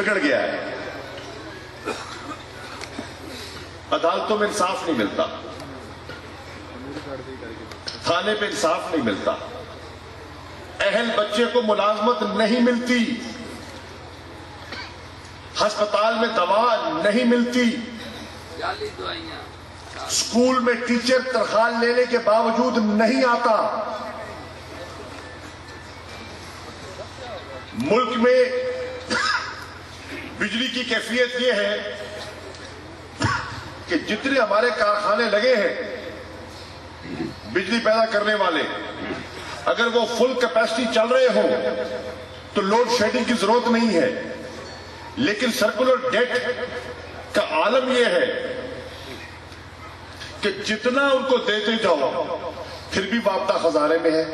بگڑ گیا ہے. عدالتوں میں انصاف نہیں ملتا, تھانے پہ انصاف نہیں ملتا, اہل بچے کو ملازمت نہیں ملتی, ہسپتال میں دوا نہیں ملتی, اسکول میں ٹیچر تنخواہ لینے کے باوجود نہیں آتا. ملک میں بجلی کی کیفیت یہ ہے کہ جتنے ہمارے کارخانے لگے ہیں بجلی پیدا کرنے والے, اگر وہ فل کیپیسٹی چل رہے ہوں تو لوڈ شیڈنگ کی ضرورت نہیں ہے. لیکن سرکولر ڈیٹ کا عالم یہ ہے کہ جتنا ان کو دیتے جاؤ پھر بھی باپتا خزانے میں ہے.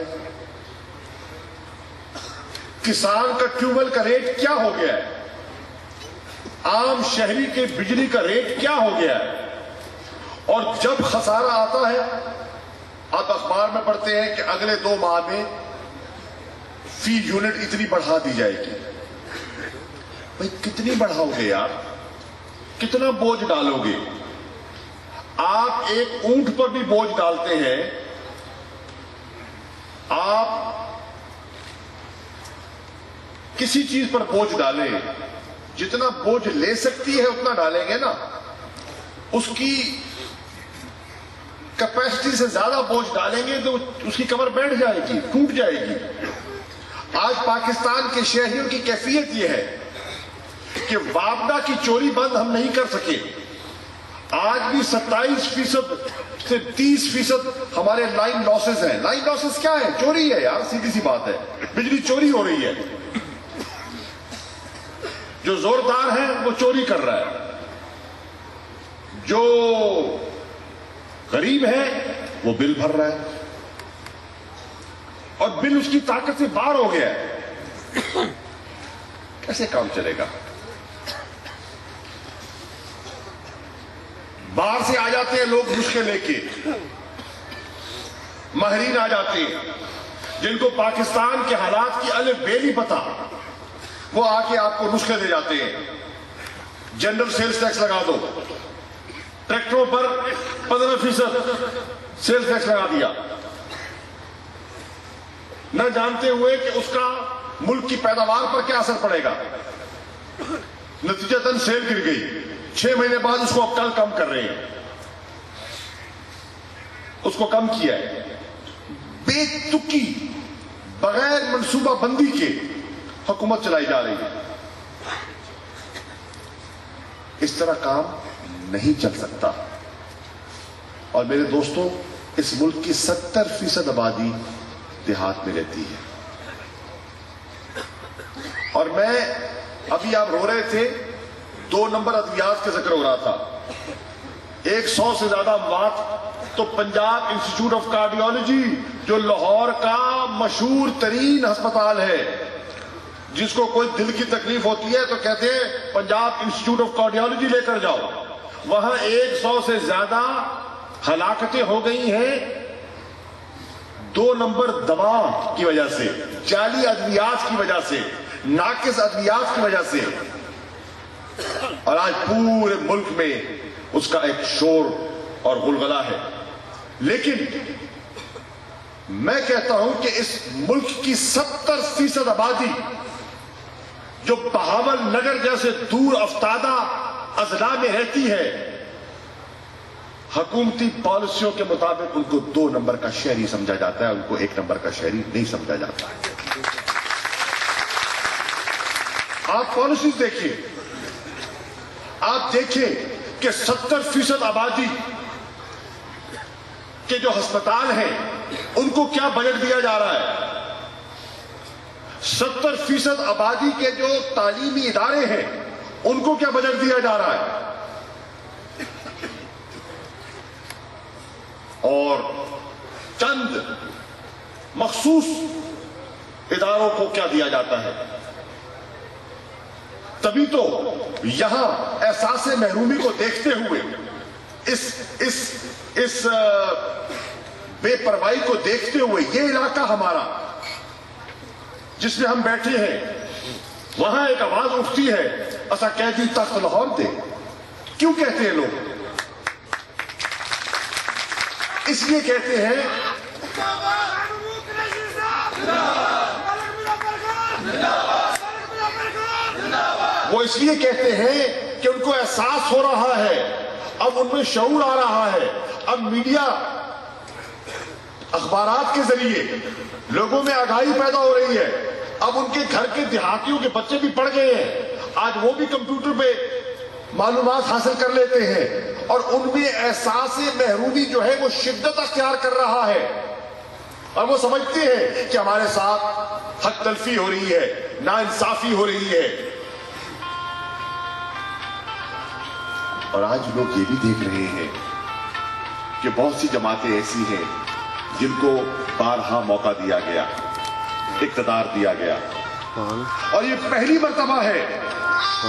کسان کا ٹیوب ویل کا ریٹ کیا ہو گیا ہے, عام شہری کے بجلی کا ریٹ کیا ہو گیا ہے, اور جب خسارہ آتا ہے آپ اخبار میں پڑھتے ہیں کہ اگلے 2 ماہ میں فی یونٹ اتنی بڑھا دی جائے گی. بھئی کتنی بڑھاؤ گے یار, کتنا بوجھ ڈالو گے؟ آپ ایک اونٹ پر بھی بوجھ ڈالتے ہیں, آپ کسی چیز پر بوجھ ڈالیں, جتنا بوجھ لے سکتی ہے اتنا ڈالیں گے نا. اس کی کیپیسٹی سے زیادہ بوجھ ڈالیں گے تو اس کی کمر بیٹھ جائے گی, ٹوٹ جائے گی. آج پاکستان کے شہریوں کی کیفیت یہ ہے کہ وابڈا کی چوری بند ہم نہیں کر سکے. آج بھی 27% سے 30% ہمارے لائن لاسز ہیں. لائن لاسز کیا ہے؟ چوری ہے یار, سیدھی سی بات ہے. بجلی چوری ہو رہی ہے, جو زوردار ہے وہ چوری کر رہا ہے, جو غریب ہے وہ بل بھر رہا ہے, اور بل اس کی طاقت سے باہر ہو گیا ہے. کیسے کام چلے گا؟ باہر سے آ جاتے ہیں لوگ نسخے لے کے, ماہرین آ جاتے ہیں جن کو پاکستان کے حالات کی الف بے نہیں پتا, وہ آ کے آپ کو نسخے دے جاتے ہیں. جنرل سیلز ٹیکس لگا دو, ٹریکٹروں پر 15% سیلز ٹیکس لگا دیا, نہ جانتے ہوئے کہ اس کا ملک کی پیداوار پر کیا اثر پڑے گا. نتیجتاً سیل گر گئی, 6 مہینے بعد اس کو اب کل کم کر رہے ہیں. اس کو کم کیا ہے بے تکی, بغیر منصوبہ بندی کے حکومت چلائی جا رہی ہے. اس طرح کام نہیں چل سکتا. اور میرے دوستوں, اس ملک کی 70% آبادی دیہات میں رہتی ہے. اور میں ابھی آپ رو رہے تھے 2 نمبر ادویات کا ذکر ہو رہا تھا. 100 سے زیادہ اموات تو پنجاب انسٹیٹیوٹ آف کارڈیالوجی, جو لاہور کا مشہور ترین ہسپتال ہے, جس کو کوئی دل کی تکلیف ہوتی ہے تو کہتے ہیں پنجاب انسٹیٹیوٹ آف کارڈیالوجی لے کر جاؤ. وہاں 100 سے زیادہ ہلاکتیں ہو گئی ہیں 2 نمبر دوا کی وجہ سے, جعلی ادویات کی وجہ سے, ناقص ادویات کی وجہ سے. اور آج پورے ملک میں اس کا ایک شور اور غلغلہ ہے. لیکن میں کہتا ہوں کہ اس ملک کی 70% آبادی جو بہاول نگر جیسے دور افتادہ اضلاع میں رہتی ہے, حکومتی پالیسیوں کے مطابق ان کو 2 نمبر کا شہری سمجھا جاتا ہے, ان کو 1 نمبر کا شہری نہیں سمجھا جاتا ہے. آپ پالیسیز دیکھیے, آپ دیکھیں کہ 70% آبادی کے جو ہسپتال ہیں ان کو کیا بجٹ دیا جا رہا ہے. 70% آبادی کے جو تعلیمی ادارے ہیں ان کو کیا بجٹ دیا جا رہا ہے. اور چند مخصوص اداروں کو کیا دیا جاتا ہے. تبھی تو یہاں احساس محرومی کو دیکھتے ہوئے, اس بے پرواہی کو دیکھتے ہوئے, یہ علاقہ ہمارا جس میں ہم بیٹھے ہیں وہاں ایک آواز اٹھتی ہے اسا قیدی تخت لاہور دے. کیوں کہتے ہیں لوگ؟ اس لیے کہتے ہیں وہ اس لیے کہتے ہیں کہ ان کو احساس ہو رہا ہے، اب ان میں شعور آ رہا ہے، اب میڈیا اخبارات کے ذریعے لوگوں میں آگاہی پیدا ہو رہی ہے. اب ان کے گھر کے دیہاتیوں کے بچے بھی پڑھ گئے ہیں، آج وہ بھی کمپیوٹر پہ معلومات حاصل کر لیتے ہیں، اور ان میں احساس محرومی جو ہے وہ شدت اختیار کر رہا ہے، اور وہ سمجھتے ہیں کہ ہمارے ساتھ حق تلفی ہو رہی ہے، ناانصافی ہو رہی ہے. اور آج لوگ یہ بھی دیکھ رہے ہیں کہ بہت سی جماعتیں ایسی ہیں جن کو بارہا موقع دیا گیا، اقتدار دیا گیا، اور یہ پہلی مرتبہ ہے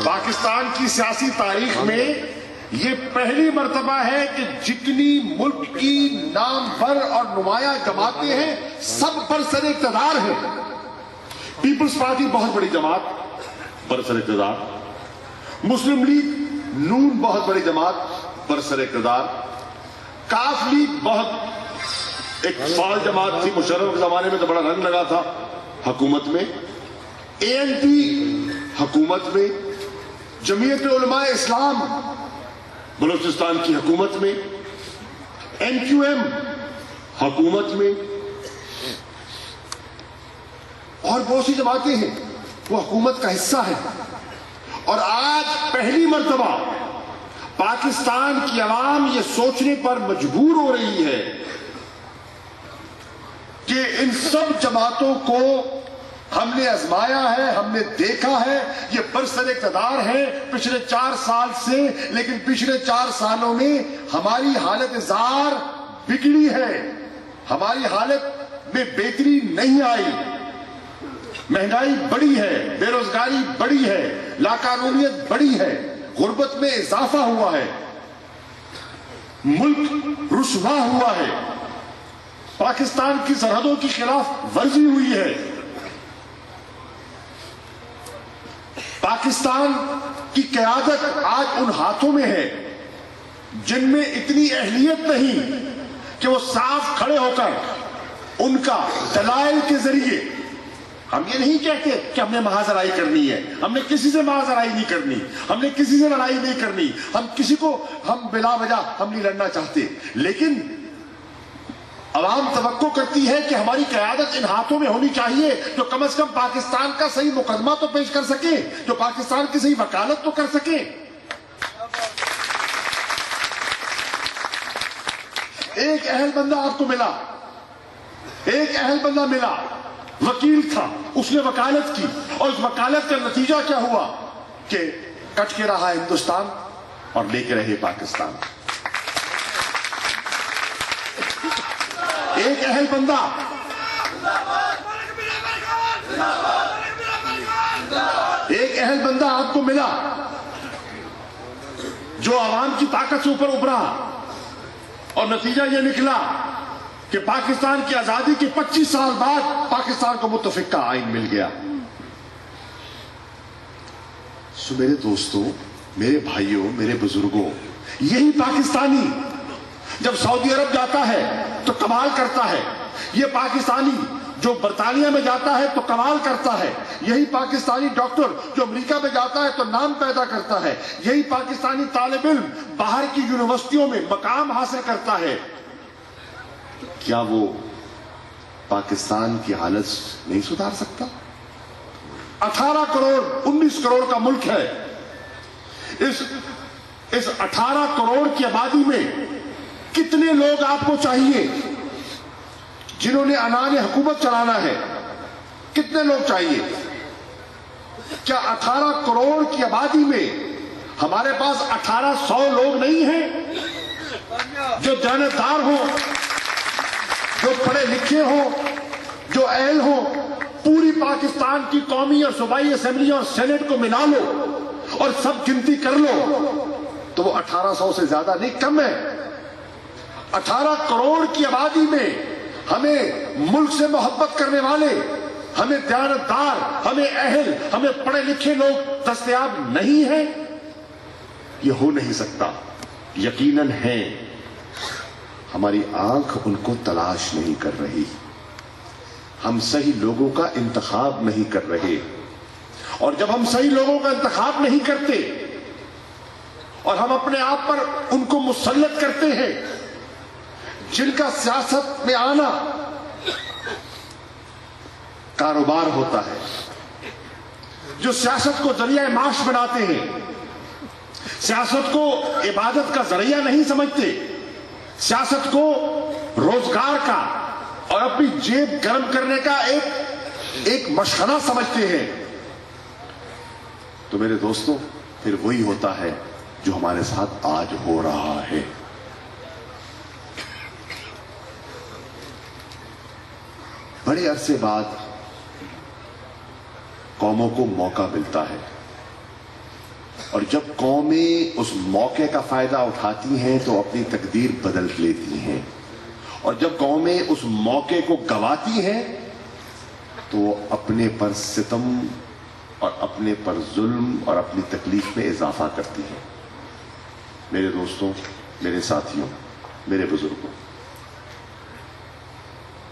پاکستان کی سیاسی تاریخ میں، یہ پہلی مرتبہ ہے کہ جتنی ملک کی نامور اور نمایاں جماعتیں ہیں سب برسر اقتدار ہیں. پیپلز پارٹی بہت بڑی جماعت برسر اقتدار، مسلم لیگ نون بہت بڑی جماعت برسر اقتدار، کاف لیگ بہت ایک فعال جماعت تھی، مشرف کے زمانے میں تو بڑا رنگ لگا تھا حکومت میں، ANP حکومت میں، جمعیت علماء اسلام بلوچستان کی حکومت میں، NQM حکومت میں، اور بہت سی جماعتیں ہیں وہ حکومت کا حصہ ہے. اور آج پہلی مرتبہ پاکستان کی عوام یہ سوچنے پر مجبور ہو رہی ہے کہ ان سب جماعتوں کو ہم نے آزمایا ہے، ہم نے دیکھا ہے، یہ برسر اقتدار ہے پچھلے 4 سال سے، لیکن پچھلے 4 سالوں میں ہماری حالت زار بگڑی ہے، ہماری حالت میں بہتری نہیں آئی. مہنگائی بڑی ہے، بے روزگاری بڑی ہے، لاقانونیت بڑی ہے، غربت میں اضافہ ہوا ہے، ملک رسوا ہوا ہے، پاکستان کی سرحدوں کی خلاف ورزی ہوئی ہے. پاکستان کی قیادت آج ان ہاتھوں میں ہے جن میں اتنی اہلیت نہیں کہ وہ صاف کھڑے ہو کر ان کا دلائل کے ذریعے، ہم یہ نہیں کہتے کہ ہم نے محاذرائی کرنی ہے، ہم نے کسی سے محاذرائی نہیں کرنی، ہم نے کسی سے لڑائی نہیں کرنی، ہم کسی کو ہم بلا وجہ ہم نہیں لڑنا چاہتے، لیکن عوام توقع کرتی ہے کہ ہماری قیادت ان ہاتھوں میں ہونی چاہیے جو کم از کم پاکستان کا صحیح مقدمہ تو پیش کر سکے، جو پاکستان کی صحیح وکالت تو کر سکے. ایک اہل بندہ آپ کو ملا، ایک اہل بندہ ملا، وکیل تھا، اس نے وکالت کی، اور اس وکالت کا نتیجہ کیا ہوا کہ کٹ کے رہا ہندوستان اور لے کے رہے پاکستان. ایک اہل بندہ آپ کو ملا جو عوام کی طاقت سے اوپر ابھرا، اور نتیجہ یہ نکلا کہ پاکستان کی آزادی کے 25 سال بعد پاکستان کو متفق کا آئین مل گیا. سو میرے دوستوں، میرے بھائیوں، میرے بزرگوں، یہی پاکستانی جب سعودی عرب جاتا ہے تو کمال کرتا ہے، یہ پاکستانی جو برطانیہ میں جاتا ہے تو کمال کرتا ہے، یہی پاکستانی ڈاکٹر جو امریکہ میں جاتا ہے تو نام پیدا کرتا ہے، یہی پاکستانی طالب علم باہر کی یونیورسٹیوں میں مقام حاصل کرتا ہے. کیا وہ پاکستان کی حالت نہیں سدھار سکتا؟ 18 کروڑ 19 کروڑ کا ملک ہے. اس 18 کروڑ کی آبادی میں کتنے لوگ آپ کو چاہیے جنہوں نے عنان حکومت چلانا ہے؟ کتنے لوگ چاہیے؟ کیا 18 کروڑ کی آبادی میں ہمارے پاس 1800 لوگ نہیں ہیں جو دیانتدار ہوں، جو پڑھے لکھے ہوں، جو اہل ہوں؟ پوری پاکستان کی قومی اور صوبائی اسمبلی اور سینٹ کو ملا لو اور سب گنتی کر لو تو وہ 1800 سے زیادہ نہیں، کم ہے. 18 کروڑ کی آبادی میں ہمیں ملک سے محبت کرنے والے، ہمیں دیانتدار، ہمیں اہل، ہمیں پڑھے لکھے لوگ دستیاب نہیں ہیں؟ یہ ہو نہیں سکتا. یقیناً ہیں. ہماری آنکھ ان کو تلاش نہیں کر رہی. ہم صحیح لوگوں کا انتخاب نہیں کر رہے. اور جب ہم صحیح لوگوں کا انتخاب نہیں کرتے اور ہم اپنے آپ پر ان کو مسلط کرتے ہیں جن کا سیاست میں آنا کاروبار ہوتا ہے، جو سیاست کو ذریعہ معاش بناتے ہیں، سیاست کو عبادت کا ذریعہ نہیں سمجھتے، سیاست کو روزگار کا اور اپنی جیب گرم کرنے کا ایک مشغلہ سمجھتے ہیں، تو میرے دوستوں پھر وہی ہوتا ہے جو ہمارے ساتھ آج ہو رہا ہے. بڑے عرصے بعد قوموں کو موقع ملتا ہے، اور جب قومیں اس موقع کا فائدہ اٹھاتی ہیں تو اپنی تقدیر بدل لیتی ہیں، اور جب قومیں اس موقع کو گنواتی ہیں تو وہ اپنے پر ستم اور اپنے پر ظلم اور اپنی تکلیف میں اضافہ کرتی ہیں. میرے دوستوں، میرے ساتھیوں، میرے بزرگوں،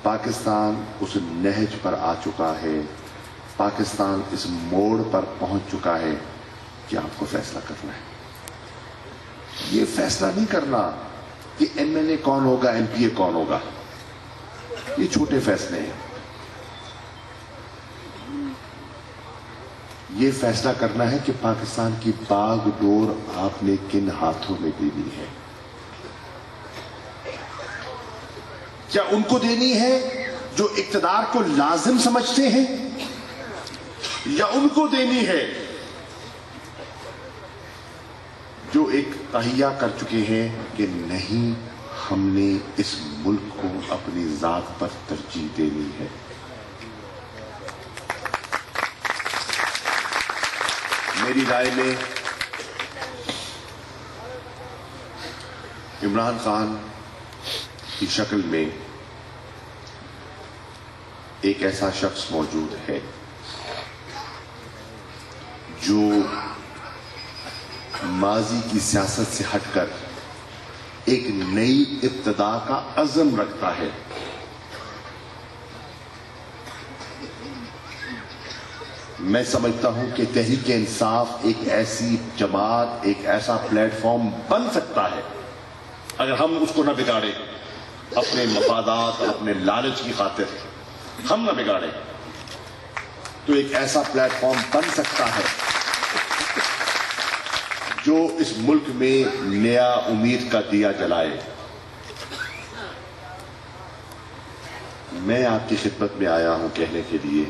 پاکستان اس نہج پر آ چکا ہے، پاکستان اس موڑ پر پہنچ چکا ہے کہ آپ کو فیصلہ کرنا ہے. یہ فیصلہ نہیں کرنا کہ ایم ایل اے کون ہوگا، ایم پی اے کون ہوگا. یہ چھوٹے فیصلے ہیں. یہ فیصلہ کرنا ہے کہ پاکستان کی باغ ڈور آپ نے کن ہاتھوں میں دینی ہے. کیا ان کو دینی ہے جو اقتدار کو لازم سمجھتے ہیں، یا ان کو دینی ہے جو ایک تہیہ کر چکے ہیں کہ نہیں، ہم نے اس ملک کو اپنی ذات پر ترجیح دینی ہے. میری رائے میں عمران خان کی شکل میں ایک ایسا شخص موجود ہے جو ماضی کی سیاست سے ہٹ کر ایک نئی ابتدا کا عزم رکھتا ہے. میں سمجھتا ہوں کہ تحریک انصاف ایک ایسی جماعت، ایک ایسا پلیٹ فارم بن سکتا ہے، اگر ہم اس کو نہ بگاڑیں، اپنے مفادات اور اپنے لالچ کی خاطر ہم نہ بگاڑیں، تو ایک ایسا پلیٹ فارم بن سکتا ہے جو اس ملک میں نیا امید کا دیا جلائے. میں آپ کی خدمت میں آیا ہوں کہنے کے لیے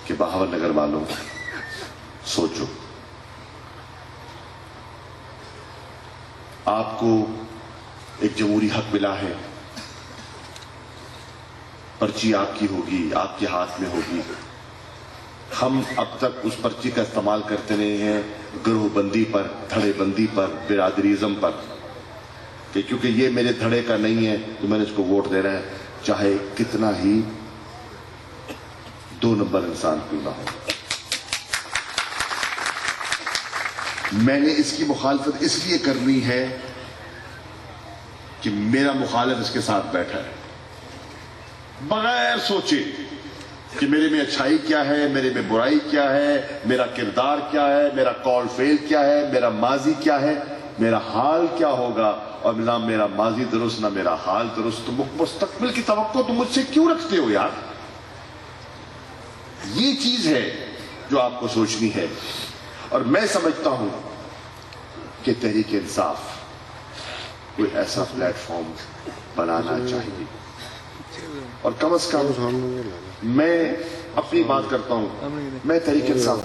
کہ بہاول نگر والوں، سوچو. آپ کو ایک جمہوری حق ملا ہے، پرچی آپ کی ہوگی، آپ کے ہاتھ میں ہوگی. ہم اب تک اس پرچی کا استعمال کرتے رہے ہیں گروہ بندی پر، دھڑے بندی پر، برادریزم پر، کہ کیونکہ یہ میرے دھڑے کا نہیں ہے تو میں نے اس کو ووٹ دینا ہے، چاہے کتنا ہی 2 نمبر انسان کیوں نہ ہو. میں نے اس کی مخالفت اس لیے کرنی ہے کہ میرا مخالف اس کے ساتھ بیٹھا ہے، بغیر سوچے کہ میرے میں اچھائی کیا ہے، میرے میں برائی کیا ہے، میرا کردار کیا ہے، میرا قول فعل کیا ہے، میرا ماضی کیا ہے، میرا حال کیا ہوگا. اور نہ میرا ماضی درست، نہ میرا حال درست، تو مستقبل کی توقع تم مجھ سے کیوں رکھتے ہو یار؟ یہ چیز ہے جو آپ کو سوچنی ہے. اور میں سمجھتا ہوں کہ تحریک انصاف کوئی ایسا پلیٹ فارم بنانا چاہیے. اور کم از کم میں اپنی بات کرتا ہوں، میں تحریک انصاف